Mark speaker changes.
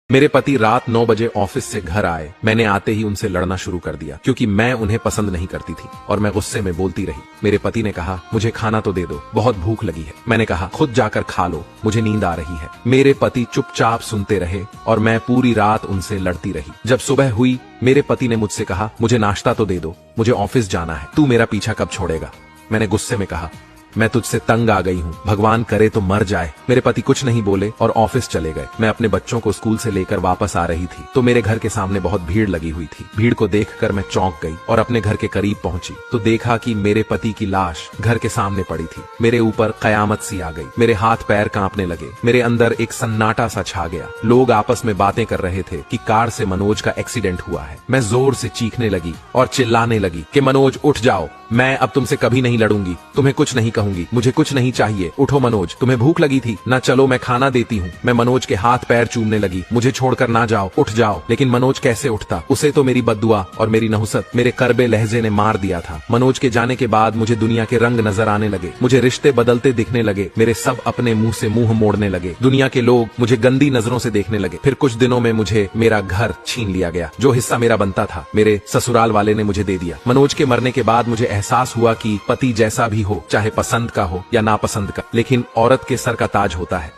Speaker 1: मेरे पति रात 9 बजे ऑफिस से घर आए। मैंने आते ही उनसे लड़ना शुरू कर दिया क्योंकि मैं उन्हें पसंद नहीं करती थी और मैं गुस्से में बोलती रही। मेरे पति ने कहा, मुझे खाना तो दे दो, बहुत भूख लगी है। मैंने कहा, खुद जाकर खा लो, मुझे नींद आ रही है। मेरे पति चुपचाप सुनते रहे और मैं पूरी रात उनसे लड़ती रही। जब सुबह हुई, मेरे पति ने मुझसे कहा, मुझे नाश्ता तो दे दो, मुझे ऑफिस जाना है, तू मेरा पीछा कब छोड़ेगा। मैंने गुस्से में कहा, मैं तुझसे तंग आ गई हूँ, भगवान करे तो मर जाए। मेरे पति कुछ नहीं बोले और ऑफिस चले गए। मैं अपने बच्चों को स्कूल से लेकर वापस आ रही थी तो मेरे घर के सामने बहुत भीड़ लगी हुई थी। भीड़ को देखकर मैं चौंक गई और अपने घर के करीब पहुंची तो देखा कि मेरे पति की लाश घर के सामने पड़ी थी। मेरे ऊपर कयामत सी आ गई। मेरे हाथ पैर कांपने लगे। मेरे अंदर एक सन्नाटा सा छा गया। लोग आपस में बातें कर रहे थे कि कार से मनोज का एक्सीडेंट हुआ है। मैं जोर से चीखने लगी और चिल्लाने लगी कि मनोज उठ जाओ, मैं अब तुमसे कभी नहीं लड़ूंगी, तुम्हें कुछ नहीं कहूंगी, मुझे कुछ नहीं चाहिए, उठो मनोज, तुम्हें भूख लगी थी ना, चलो मैं खाना देती हूँ। मैं मनोज के हाथ पैर चूमने लगी, मुझे छोड़कर ना जाओ, उठ जाओ। लेकिन मनोज कैसे उठता, उसे तो मेरी बद्दुआ और मेरी नहुसत, मेरे करबे लहजे ने मार दिया था। मनोज के जाने के बाद मुझे दुनिया के रंग नजर आने लगे, मुझे रिश्ते बदलते दिखने लगे, मेरे सब अपने मुंह से मुंह मोड़ने लगे, दुनिया के लोग मुझे गंदी नजरों से देखने लगे। फिर कुछ दिनों में मुझे मेरा घर छीन लिया गया, जो हिस्सा मेरा बनता था मेरे ससुराल वाले ने मुझे दे दिया। मनोज के मरने के बाद मुझे एहसास हुआ कि पति जैसा भी हो, चाहे पसंद का हो या नापसंद का, लेकिन औरत के सर का ताज होता है।